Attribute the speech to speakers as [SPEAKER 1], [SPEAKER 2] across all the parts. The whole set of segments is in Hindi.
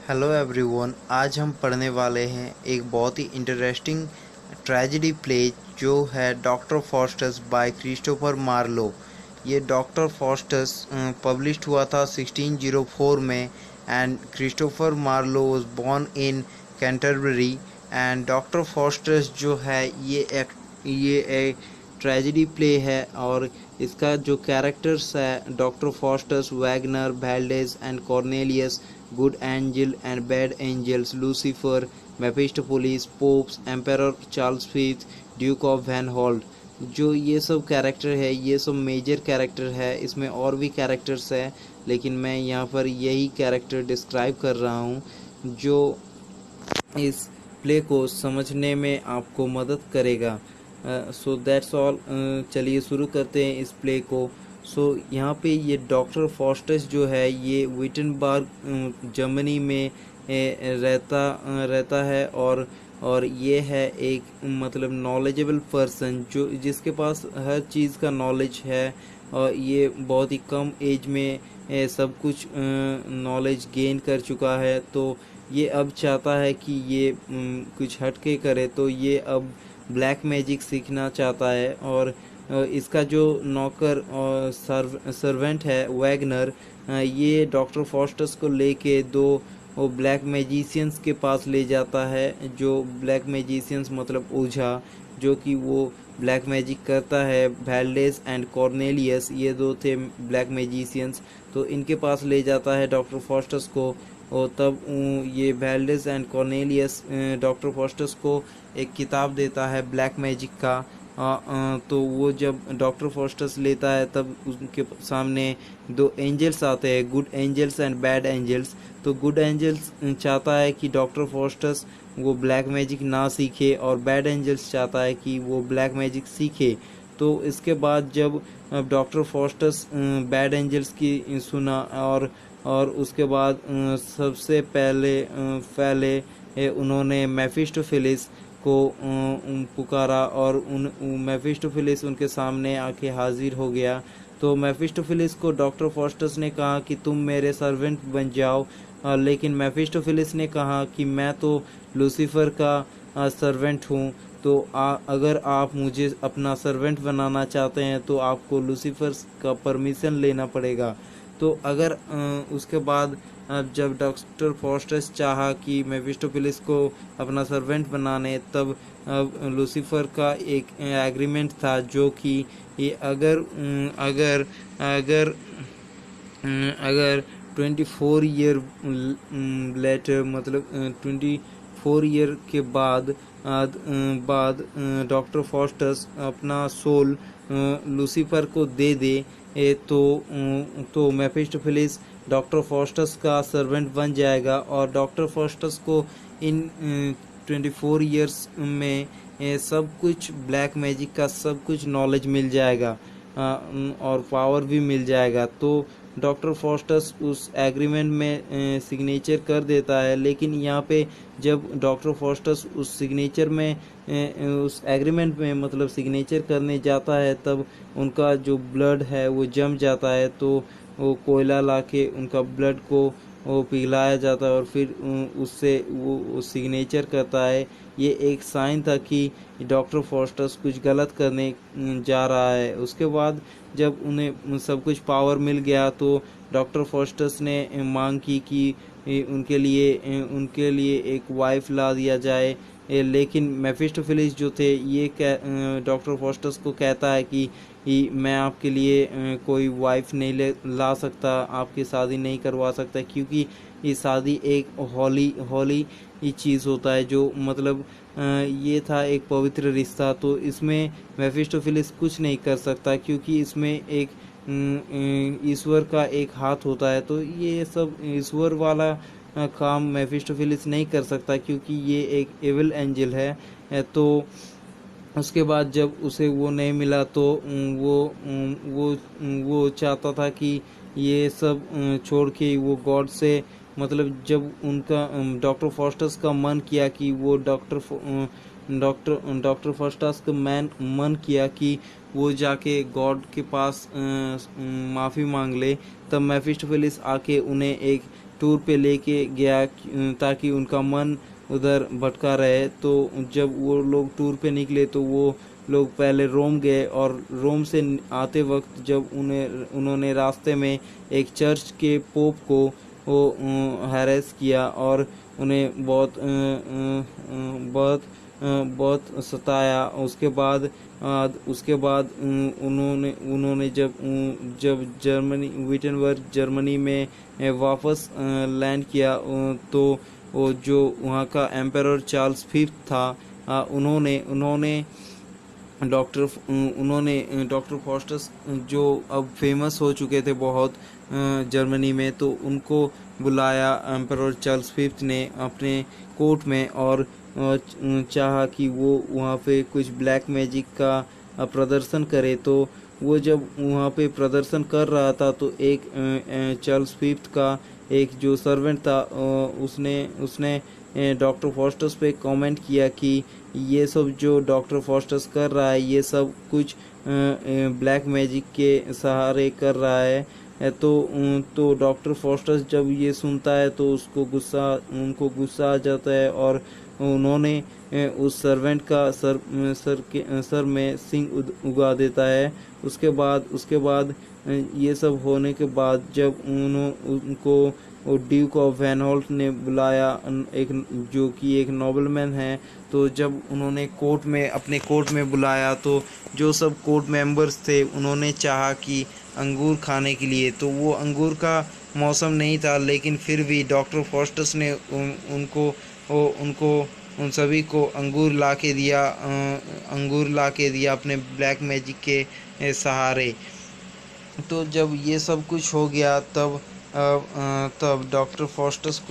[SPEAKER 1] Hello everyone. आज हम पढ़ने वाले हैं एक बहुत ही इंटरेस्टिंग ट्रेजेडी प्ले जो है doctor Faustus by Christopher Marlowe. ये डॉक्टर फॉस्टस पब्लिश्ड हुआ था 1604 में and Christopher Marlowe was born in Canterbury. And doctor Faustus जो है ये एक ट्रेजेडी प्ले है और इसका जो कैरेक्टर्स है doctor Faustus, Wagner, Valdes and Cornelius, good angel and bad angels, Lucifer, Mephistopheles, popes, Emperor Charles fifth, Duke of Vanholt. जो ये सब कैरेक्टर है ये सब मेजर कैरेक्टर है। इसमें और भी कैरेक्टर्स है लेकिन मैं यहाँ पर यही कैरेक्टर डिस्क्राइब कर रहा हूँ जो इस प्ले को समझने में आपको मदद करेगा। So that's all. चलिए शुरू करते हैं इस प्ले को। यहाँ पे ये डॉक्टर फॉस्टस जो है ये विटनबर्ग जर्मनी में रहता है और ये है एक मतलब नॉलेजेबल पर्सन जो जिसके पास हर चीज़ का नॉलेज है। और ये बहुत ही कम एज में सब कुछ नॉलेज गेन कर चुका है। तो ये अब चाहता है कि ये कुछ हटके करे। तो ये अब ब्लैक मैजिक सीखना चाहता है और इसका जो नौकर और सर्वेंट है वैगनर, ये डॉक्टर फॉस्टस को लेके दो वो ब्लैक मैजिशियंस के पास ले जाता है। जो ब्लैक मैजिशियंस मतलब ओझा जो कि वो ब्लैक मैजिक करता है। वैल्डेस एंड कॉर्नेलियस ये दो थे ब्लैक मैजिशियंस। तो इनके पास ले जाता है डॉक्टर फॉस्टस को। और तब ये वैल्डेस एंड कॉर्नेलियस डॉक्टर फॉस्टस को एक किताब देता है ब्लैक मैजिक का। तो वो जब डॉक्टर फॉस्टस लेता है तब उनके सामने दो एंजल्स आते हैं, good angels and bad angels. तो गुड एंजल्स चाहता है कि डॉक्टर फॉस्टस वो ब्लैक मैजिक ना सीखे और बैड एंजल्स चाहता है कि वो ब्लैक मैजिक सीखे। तो इसके बाद जब डॉक्टर फॉस्टस बैड एंजल्स की सुना और उसके बाद सबसे पहले उन्होंने मेफिस्टोफेलिस को पुकारा और उन मेफिस्टोफेलिस उनके सामने आके हाजिर हो गया। तो मेफिस्टोफेलिस को डॉक्टर फॉस्टस ने कहा कि तुम मेरे सर्वेंट बन जाओ। लेकिन मेफिस्टोफेलिस ने कहा कि मैं तो लूसीफर का सर्वेंट हूँ। तो अगर आप मुझे अपना सर्वेंट बनाना चाहते हैं तो आपको लूसीफर का परमिशन लेना पड़ेगा। तो अगर उसके बाद जब डॉक्टर फॉस्टस चाहा कि मेफिस्टोफेलिस को अपना सर्वेंट बनाने, तब लूसीफर का एक एग्रीमेंट था जो कि ये अगर अगर अगर 24 ईयर लेटर मतलब 24 ईयर के बाद डॉक्टर फॉस्टस अपना सोल लूसीफर को दे दे तो मेफिस्टोफेलिस डॉक्टर फॉस्टस का सर्वेंट बन जाएगा और डॉक्टर फॉस्टस को इन 24 ईयर्स में सब कुछ ब्लैक मैजिक का सब कुछ नॉलेज मिल जाएगा और पावर भी मिल जाएगा। तो डॉक्टर फॉस्टस उस एग्रीमेंट में सिग्नेचर कर देता है। लेकिन यहाँ पे जब डॉक्टर फॉस्टस उस सिग्नेचर में उस एग्रीमेंट में मतलब सिग्नेचर करने जाता है तब उनका जो ब्लड है वो जम जाता है। तो वो कोयला लाके उनका ब्लड को वो पिघलाया जाता है और फिर उससे वो सिग्नेचर करता है। ये एक साइन था कि डॉक्टर फॉस्टस कुछ गलत करने जा रहा है। उसके बाद जब उन्हें सब कुछ पावर मिल गया तो डॉक्टर फॉस्टस ने मांग की कि उनके लिए एक वाइफ ला दिया जाए। लेकिन मेफिस्टोफेलिस जो थे ये डॉक्टर फॉस्टस को कहता है कि मैं आपके लिए कोई वाइफ नहीं ला सकता, आपकी शादी नहीं करवा सकता, क्योंकि ये शादी एक हॉली ये चीज़ होता है जो मतलब ये था एक पवित्र रिश्ता। तो इसमें मेफिस्टोफेलिस कुछ नहीं कर सकता क्योंकि इसमें एक ईश्वर का एक हाथ होता है। तो ये सब ईश्वर वाला काम मेफिस्टोफेलिस नहीं कर सकता क्योंकि ये एक एविल एंजल है। तो उसके बाद जब उसे वो नहीं मिला तो वो चाहता था कि ये सब छोड़ के वो गॉड से मतलब जब उनका डॉक्टर फॉस्टस का मन किया कि वो डॉक्टर फॉस्टस का मन किया कि वो जाके गॉड के पास माफ़ी मांग ले। तब मेफिस्टोफेलिस आके उन्हें एक टूर पे लेके गया ताकि उनका मन उधर भटका रहे। तो जब वो लोग टूर पे निकले तो वो लोग पहले रोम गए, और रोम से आते वक्त जब उन्होंने रास्ते में एक चर्च के पोप को वो हैरेस किया और उन्हें बहुत सताया। उसके बाद उन्होंने जब जर्मनी विटेनबर्ग जर्मनी में वापस लैंड किया, तो वो जो वहाँ का एम्परर चार्ल्स फिफ्थ था, उन्होंने डॉक्टर फॉस्टस जो अब फेमस हो चुके थे बहुत जर्मनी में, तो उनको बुलाया एम्परर चार्ल्स फिफ्थ ने अपने कोर्ट में, और चाहा कि वो वहाँ पे कुछ ब्लैक मैजिक का प्रदर्शन करे। तो वो जब वहाँ पे प्रदर्शन कर रहा था तो एक चार्ल्स फिफ्थ का एक जो सर्वेंट था, उसने डॉक्टर फॉस्टस पे कमेंट किया कि ये सब जो डॉक्टर फॉस्टस कर रहा है ये सब कुछ ब्लैक मैजिक के सहारे कर रहा है। तो डॉक्टर फॉस्टस जब ये सुनता है तो उनको गुस्सा आ जाता है, और उन्होंने उस सर्वेंट का सर में सिंग उगा देता है। उसके बाद ये सब होने के बाद जब उनको ड्यूक ऑफ वैन हॉल्ट ने बुलाया, जो कि एक नोबलमैन है, तो जब उन्होंने अपने कोर्ट में बुलाया तो जो सब कोर्ट मेंबर्स थे उन्होंने चाहा कि अंगूर खाने के लिए, तो वो अंगूर का मौसम नहीं था, लेकिन फिर भी डॉक्टर फॉस्टस ने उन सभी को अंगूर ला के दिया अपने ब्लैक मैजिक के सहारे। तो जब ये सब कुछ हो गया तब डॉक्टर फॉस्टस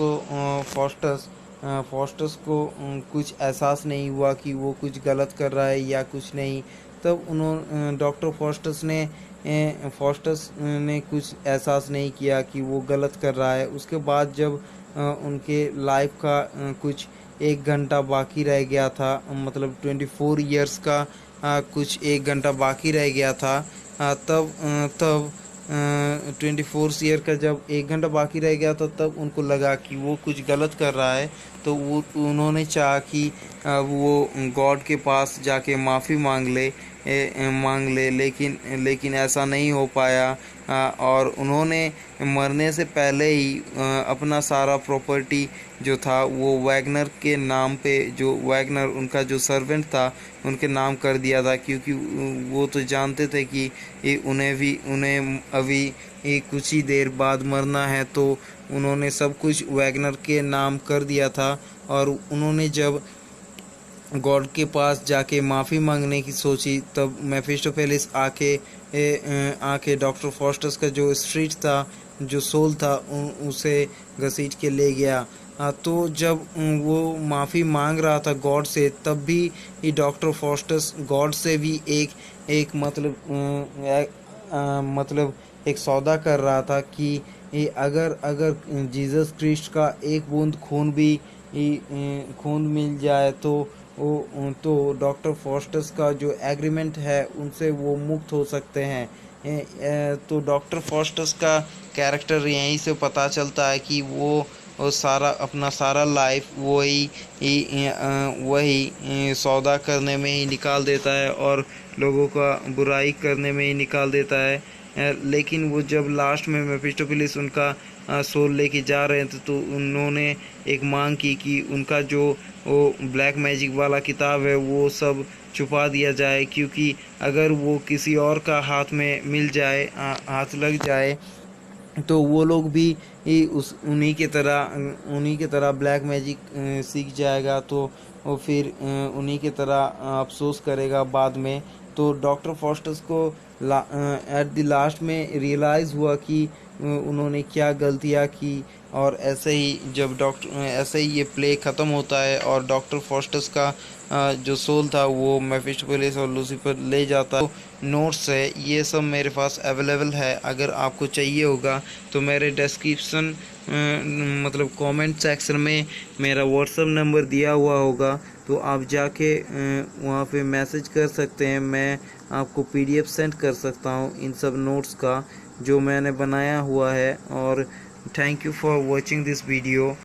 [SPEAKER 1] को कुछ एहसास नहीं हुआ कि वो कुछ गलत कर रहा है या कुछ नहीं। तब डॉक्टर फॉस्टस ने कुछ एहसास नहीं किया कि वो गलत कर रहा है। उसके बाद जब उनके लाइफ का कुछ 1 घंटा बाकी रह गया था, मतलब 24 ईयर्स का कुछ 1 घंटा बाकी रह गया था, तब 24 ईयर का जब 1 घंटा बाकी रह गया था तब उनको लगा कि वो कुछ गलत कर रहा है। तो उन्होंने चाहा कि वो गॉड के पास जाके माफ़ी मांग ले, लेकिन ऐसा नहीं हो पाया। और उन्होंने मरने से पहले ही अपना सारा प्रॉपर्टी जो था वो वैगनर के नाम पे, जो वैगनर उनका जो सर्वेंट था उनके नाम कर दिया था, क्योंकि वो तो जानते थे कि उन्हें अभी कुछ ही देर बाद मरना है। तो उन्होंने सब कुछ वैगनर के नाम कर दिया था। और उन्होंने जब गॉड के पास जाके माफ़ी मांगने की सोची, तब मेफिस्टोफेलिस आके डॉक्टर फॉस्टस का जो स्ट्रीट था, जो सोल था, उसे घसीट के ले गया। तो जब वो माफ़ी मांग रहा था गॉड से, तब भी डॉक्टर फॉस्टस गॉड से भी एक मतलब एक सौदा कर रहा था कि अगर जीसस क्रिस्ट का एक बूंद खून मिल जाए तो डॉक्टर फॉस्टस का जो एग्रीमेंट है उनसे वो मुक्त हो सकते हैं। तो डॉक्टर फॉस्टस का कैरेक्टर यहीं से पता चलता है कि वो अपना सारा लाइफ वही सौदा करने में ही निकाल देता है और लोगों का बुराई करने में ही निकाल देता है। लेकिन वो जब लास्ट में मेफिस्टोफेलिस उनका सोल लेके जा रहे थे तो उन्होंने एक मांग की कि उनका जो वो ब्लैक मैजिक वाला किताब है वो सब छुपा दिया जाए, क्योंकि अगर वो किसी और का हाथ में मिल जाए, हाथ लग जाए, तो वो लोग भी उन्हीं की तरह ब्लैक मैजिक सीख जाएगा, तो वो फिर उन्हीं की तरह अफसोस करेगा बाद में। तो डॉक्टर फॉस्टस को एट द लास्ट में रियलाइज़ हुआ कि उन्होंने क्या गलतियाँ की, और ऐसे ही ये प्ले ख़त्म होता है और डॉक्टर फॉस्टस का जो सोल था वो मेफिस्टोफेलिस और लूसीफर ले जाता है। तो नोट्स है ये सब मेरे पास अवेलेबल है, अगर आपको चाहिए होगा तो मेरे डिस्क्रिप्शन मतलब कमेंट सेक्शन में मेरा व्हाट्सएप नंबर दिया हुआ होगा, तो आप जाके वहाँ पे मैसेज कर सकते हैं। मैं आपको PDF सेंड कर सकता हूँ इन सब नोट्स का जो मैंने बनाया हुआ है। और Thank you for watching this video.